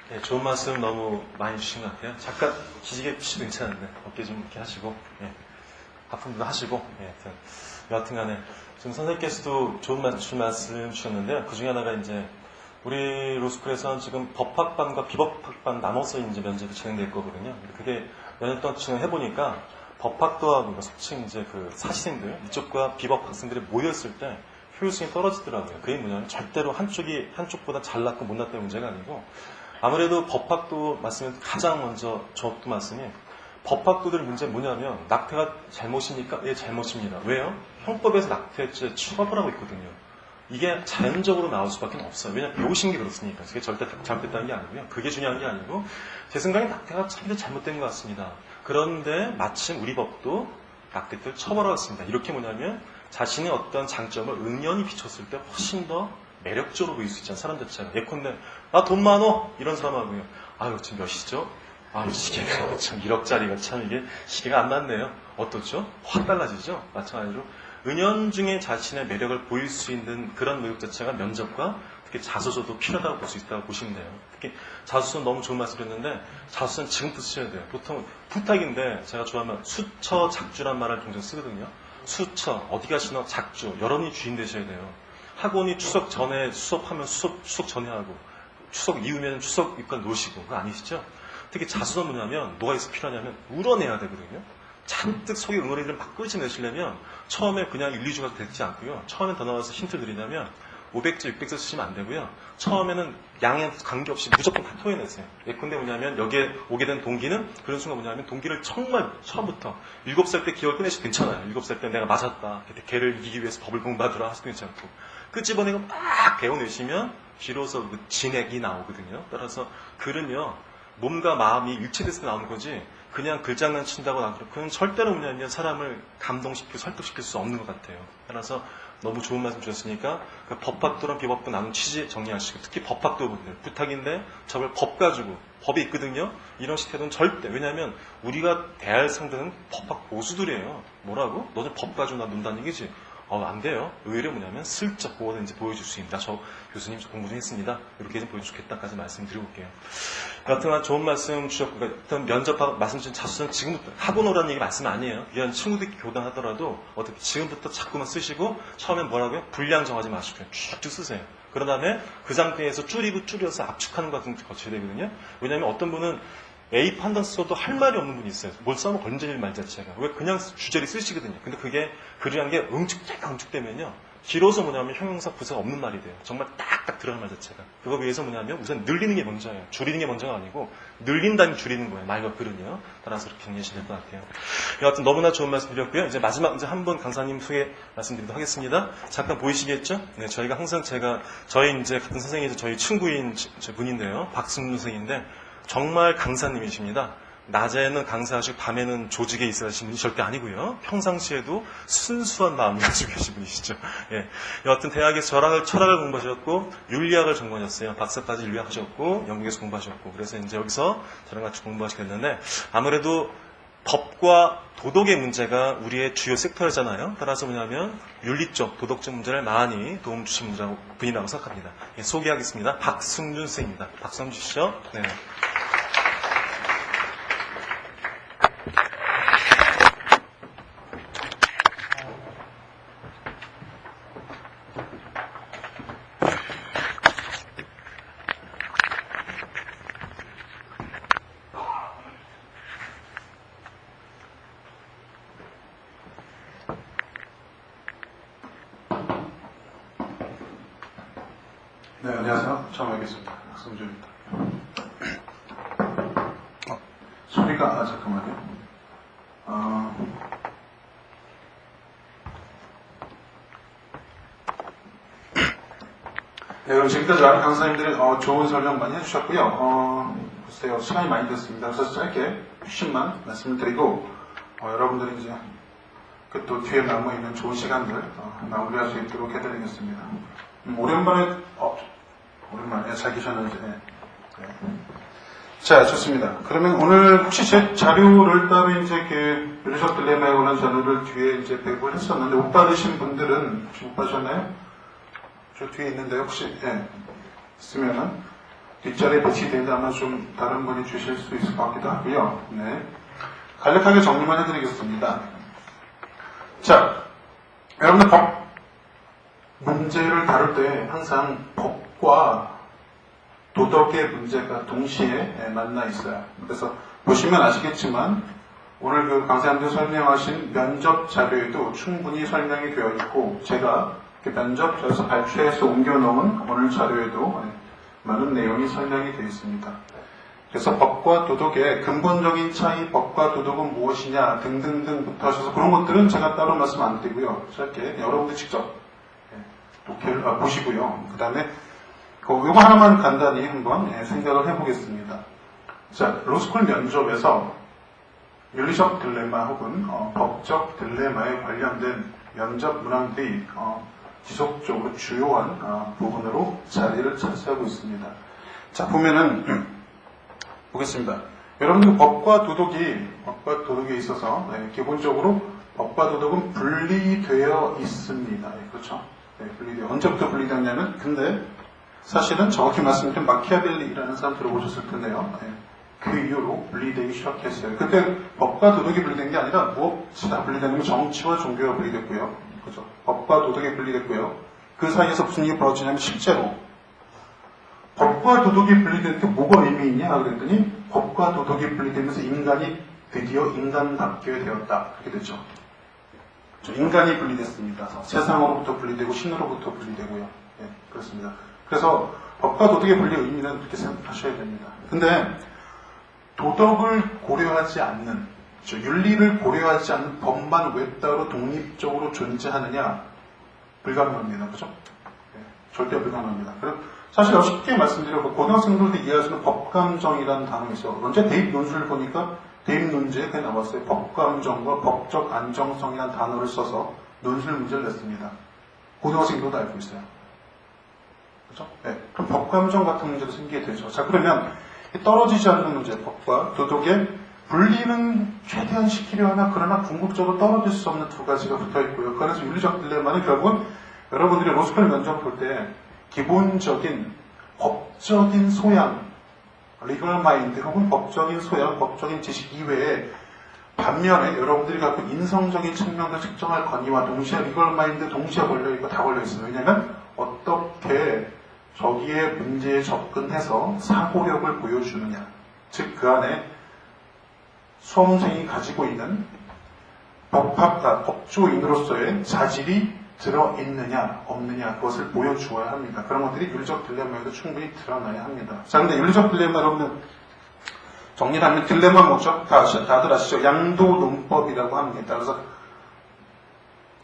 네, 좋은 말씀 너무 많이 주신 것 같아요. 잠깐 기지개 피시도 괜찮은데 어깨 좀 이렇게 하시고 하품도 하시고 여하튼간에 지금 선생님께서도 좋은 말씀 주셨는데요. 그 중에 하나가 이제 우리 로스쿨에서는 지금 법학반과 비법학반 나눠서 이제 면접이 진행될 거거든요. 그게 몇 년 동안 진행해 보니까 법학도하고 속칭 이제 그 사시생들 이쪽과 비법 학생들이 모였을 때 효율성이 떨어지더라고요. 그게 뭐냐면 절대로 한쪽보다 잘났고 못났다는 문제가 아니고 아무래도 법학도 말씀은 가장 먼저 저도 말씀이 법학도들 문제는 뭐냐면 낙태가 잘못이니까 예 잘못입니다. 왜요? 형법에서 낙태죄 처벌을 하고 있거든요. 이게 자연적으로 나올 수밖에 없어요. 왜냐하면 배우신 게 그렇습니까? 그게 절대 잘못됐다는 게 아니고요. 그게 중요한 게 아니고 제 생각에 낙태가 참 잘못된 것 같습니다. 그런데 마침 우리 법도 낙태죄를 처벌하고 있습니다. 이렇게 뭐냐면 자신의 어떤 장점을 은연히 비췄을 때 훨씬 더 매력적으로 보일 수 있잖아요. 사람 자체가. 예컨대 나 돈 많어 이런 사람하고요. 아유 지금 몇이죠? 아 시계가 참 1억짜리가 참 이게 시계가 안 맞네요. 어떻죠? 확 달라지죠? 마찬가지로 은연중에 자신의 매력을 보일 수 있는 그런 노력 자체가 면접과 특히 자소서도 필요하다고 볼 수 있다고 보시면 돼요. 특히 자소서는 너무 좋은 말씀이었는데 자소서는 지금부터 쓰셔야 돼요. 보통 부탁인데 제가 좋아하면 수처 작주란 말을 종종 쓰거든요. 수처 어디 가시나 작주 여러분이 주인 되셔야 돼요. 학원이 추석 전에 수업하면 추석 전에 하고 추석 이후면 추석 입관 놓으시고 그거 아니시죠? 특히 자소서는 뭐냐면 뭐가 있어 필요하냐면 우러내야 되거든요. 잔뜩 속에 응어리들을 막 끌어내시려면 처음에 그냥 1, 2주가 되지 않고요. 처음엔 더 나와서 힌트를 드리자면 500字, 600字쓰시면 안 되고요. 처음에는 양에 관계없이 무조건 다 토해내세요. 예컨대 뭐냐면 여기에 오게 된 동기는 그런 순간 뭐냐면 동기를 정말 처음부터 7살 때 기억을 꺼내셔도 괜찮아요. 7살 때 내가 맞았다. 걔를 이기기 위해서 법을 공부하더라 하셔도 괜찮고 끝집어내고 막 배워내시면 비로소 그 진액이 나오거든요. 따라서 글은요. 몸과 마음이 일치돼서 나오는 거지 그냥 글장난 친다고 나오는 그건 절대로 뭐냐면 사람을 감동시키고 설득시킬 수 없는 것 같아요. 따라서 너무 좋은 말씀 주셨으니까 그 법학도랑 비법도 나눈 취지 정리하시고 특히 법학도 분들 부탁인데 저걸 법 가지고 법이 있거든요. 이런 식의 태도는 절대 왜냐하면 우리가 대할 상대는 법학 고수들이에요. 뭐라고? 너는 법 가지고 나 논다는 얘기지. 안 돼요. 의외로 뭐냐면 슬쩍 그거든지 보여줄 수 있다. 저 교수님 저 공부 좀 했습니다. 이렇게 좀 보여주면 좋겠다까지 말씀드리고 올게요. 여하튼 좋은 말씀 주셨고 어떤 면접하고 말씀 주신 자소서는 지금부터 하고 오라는 얘기 말씀 아니에요. 이런 친구들끼리 교단하더라도 어떻게 지금부터 자꾸만 쓰시고 처음엔 뭐라고요? 분량 정하지 마시고 쭉쭉 쓰세요. 그런 다음에 그 상태에서 줄여서 압축하는 것 같은 거 거쳐야 되거든요. 왜냐하면 어떤 분은 A 판단 써도 할 말이 없는 분이 있어요. 뭘 써도 건져질 말 자체가. 왜 그냥 주제를 쓰시거든요. 근데 그게 글이란 게 응축되면요. 길어서 뭐냐면 형용사 부사가 없는 말이 돼요. 정말 딱딱 들어가는 말 자체가. 그거 위해서 뭐냐면 우선 늘리는 게 먼저예요. 줄이는 게 먼저가 아니고 늘린다는 줄이는 거예요. 말과 글은요. 따라서 그렇게 정리하시면 될 것 같아요. 여하튼 너무나 좋은 말씀 드렸고요. 이제 마지막 이제 한 분 강사님 소개 말씀드리도록 하겠습니다. 잠깐 보이시겠죠? 네, 저희가 항상 저희 이제 같은 선생님이 저희 친구인 분인데요. 박승준 선생인데 정말 강사님이십니다. 낮에는 강사하시고 밤에는 조직에 있어야 하시는 분이 절대 아니고요. 평상시에도 순수한 마음을 가지고 계신 분이시죠. 예. 여하튼 대학에서 철학을 공부하셨고 윤리학을 전공하셨어요. 박사까지 윤리학하셨고 영국에서 공부하셨고 그래서 이제 여기서 저랑 같이 공부하시게 됐는데 아무래도 법과 도덕의 문제가 우리의 주요 섹터잖아요. 따라서 뭐냐면 윤리적, 도덕적 문제를 많이 도움 주신 분이라고 생각합니다. 예, 소개하겠습니다. 박승준 선생입니다. 박수 한번 주시죠. 네. 네, 안녕하세요. 처음 뵙겠습니다. 박성준입니다. 소리가, 잠깐만요. 네, 그럼 지금까지 많은 강사님들이 좋은 설명 많이 해주셨고요. 글쎄요, 시간이 많이 됐습니다. 그래서 짧게 핵심만 말씀드리고, 여러분들이 이제 그 또 뒤에 남아있는 좋은 시간들 마무리할 수 있도록 해드리겠습니다. 오랜만에 잘 계셨는지. 네. 자, 좋습니다. 그러면 오늘 혹시 제 자료를 따로 이제 그 윤리적 딜레마에 관한 자료를 뒤에 이제 배부를 했었는데 못 받으신 분들은 혹시 못 받으셨나요? 저 뒤에 있는데 혹시 있으면은 뒷자리에 배치된다면 좀 다른 분이 주실 수 있을 것 같기도 하고요. 네. 간략하게 정리만 해드리겠습니다. 자, 여러분들 법 문제를 다룰 때 항상 법과 도덕의 문제가 동시에 만나 있어요. 그래서 보시면 아시겠지만 오늘 그 강사님들 설명하신 면접 자료에도 충분히 설명이 되어 있고 제가 면접에서 발췌해서 옮겨놓은 오늘 자료에도 많은 내용이 설명이 되어 있습니다. 그래서 법과 도덕의 근본적인 차이, 법과 도덕은 무엇이냐 등등등부터 하셔서 그런 것들은 제가 따로 말씀 안 드리고요. 짧게 여러분들 직접 독해를 보시고요. 그 다음에 이거 하나만 간단히 한번 생각을 해보겠습니다. 자, 로스쿨 면접에서 윤리적 딜레마 혹은 법적 딜레마에 관련된 면접 문항들이 지속적으로 주요한 부분으로 자리를 차지하고 있습니다. 자, 보면은 보겠습니다. 여러분들 법과 도덕에 있어서 기본적으로 법과 도덕은 분리되어 있습니다. 그렇죠? 언제부터 분리되었냐면 근데 사실은 정확히 말씀드리면 마키아벨리라는 사람 들어보셨을 텐데요. 그 이후로 분리되기 시작했어요. 그때 법과 도덕이 분리된 게 아니라 무엇이 다 분리되는 건 정치와 종교가 분리됐고요. 그죠? 법과 도덕이 분리됐고요. 그 사이에서 무슨 일이 벌어지냐면 실제로 법과 도덕이 분리되는 게 뭐가 의미 있냐 그랬더니 법과 도덕이 분리되면서 인간이 드디어 인간답게 되었다. 그렇게 됐죠. 인간이 분리됐습니다. 세상으로부터 분리되고 신으로부터 분리되고요. 네, 그렇습니다. 그래서 법과 도덕의 분리의 의미는 그렇게 생각하셔야 됩니다. 근데 도덕을 고려하지 않는, 윤리를 고려하지 않는 법만 왜 따로 독립적으로 존재하느냐? 불가능합니다. 그죠? 네, 절대 불가능합니다. 사실 쉽게 말씀드려서 고등학생들도 이해할 수 있는 법감정이라는 단어가 있어요. 언제 대입 논술을 보니까 대입 논제에 그게 나왔어요. 법감정과 법적 안정성이라는 단어를 써서 논술 문제를 냈습니다. 고등학생들도 알고 있어요. 그렇죠? 네. 그럼 법감정 같은 문제도 생기게 되죠. 자, 그러면 떨어지지 않는 문제, 법과 도덕의 분리는 최대한 시키려 하나 그러나 궁극적으로 떨어질 수 없는 두 가지가 붙어 있고요. 그래서 윤리적 딜레마는 결국은 여러분들이 로스쿨 면접 볼 때 기본적인 법적인 소양, 리걸 마인드 혹은 법적인 소양, 법적인 지식 이외에 반면에 여러분들이 갖고 인성적인 측면을 측정할 권위와 동시에 리걸 마인드 동시에 걸려있고 다 걸려있어요. 왜냐하면 어떻게 저기에 문제에 접근해서 사고력을 보여주느냐. 즉 그 안에 수험생이 가지고 있는 법조인으로서의 자질이 들어있느냐 없느냐 그것을 보여주어야 합니다. 그런 것들이 윤리적 딜레마에도 충분히 드러나야 합니다. 자, 근데 윤리적 딜레마 여러분들 정리를 하면 딜레마 뭐죠? 다들 아시죠? 양도논법이라고 합니다. 그래서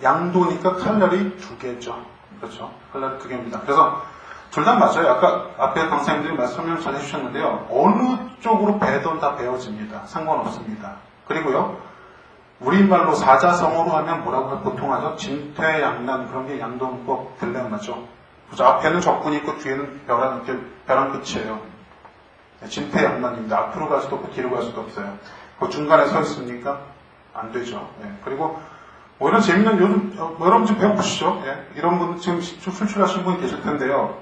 양도니까 칼날이 두 개죠. 그렇죠? 칼날이 두 개입니다. 그래서 둘 다 맞아요. 아까 앞에 강사님들이 설명을 잘 해주셨는데요. 어느 쪽으로 배든 다 배워집니다. 상관없습니다. 그리고요. 우리말로 사자성어로 하면 뭐라고 보통 하죠? 진퇴양난 그런 게 양도논법 딜레마죠. 그죠? 앞에는 적군이 있고 뒤에는 벼랑 끝이에요. 진퇴양난입니다. 앞으로 갈 수도 없고 뒤로 갈 수도 없어요. 그 중간에 서 있습니까? 안 되죠. 네. 그리고 오히려 재밌는 요즘 여러분 좀 배워보시죠. 예. 이런 분 지금 출출하신 분이 계실 텐데요.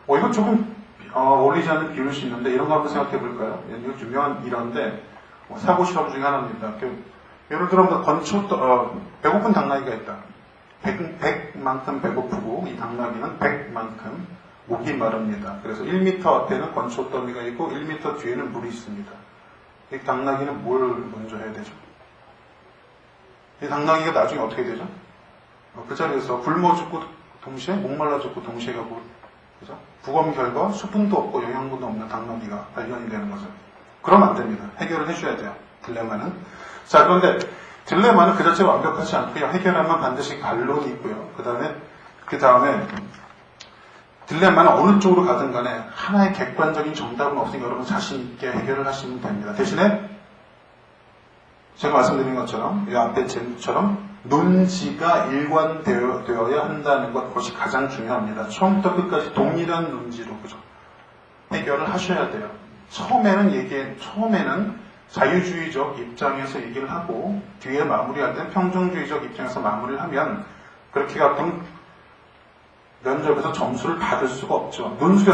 이거 조금 어울리지 않는 비율일 수 있는데 이런 거 한번 생각해 볼까요? 이거 유명한 일화인데 사고 실험 중에 하나입니다. 예를 들어 배고픈 당나귀가 있다. 100만큼 배고프고 이 당나귀는 100만큼 목이 마릅니다. 그래서 1m 앞에는 건초 더미가 있고 1m 뒤에는 물이 있습니다. 이 당나귀는 뭘 먼저 해야 되죠? 이 당나귀가 나중에 어떻게 되죠? 그 자리에서 굶어 죽고 동시에 목말라 죽고 동시에 가고 그죠? 부검 결과 수분도 없고 영양분도 없는 당나귀가 발견이 되는 거죠. 그러면 안 됩니다. 해결을 해줘야 돼요. 딜레마는. 자, 그런데 딜레마는 그 자체가 완벽하지 않고요. 해결하면 반드시 반론이 있고요. 그 다음에 딜레마는 어느 쪽으로 가든 간에 하나의 객관적인 정답은 없으니까 여러분 자신 있게 해결을 하시면 됩니다. 대신에 제가 말씀드린 것처럼 이 앞에 제목처럼 논지가 일관되어야 한다는 것 그것이 가장 중요합니다. 처음부터 끝까지 동일한 논지로 그죠? 해결을 하셔야 돼요. 처음에는 자유주의적 입장에서 얘기를 하고 뒤에 마무리할 때는 평등주의적 입장에서 마무리를 하면 그렇게 가끔 면접에서 점수를 받을 수가 없죠. 논술에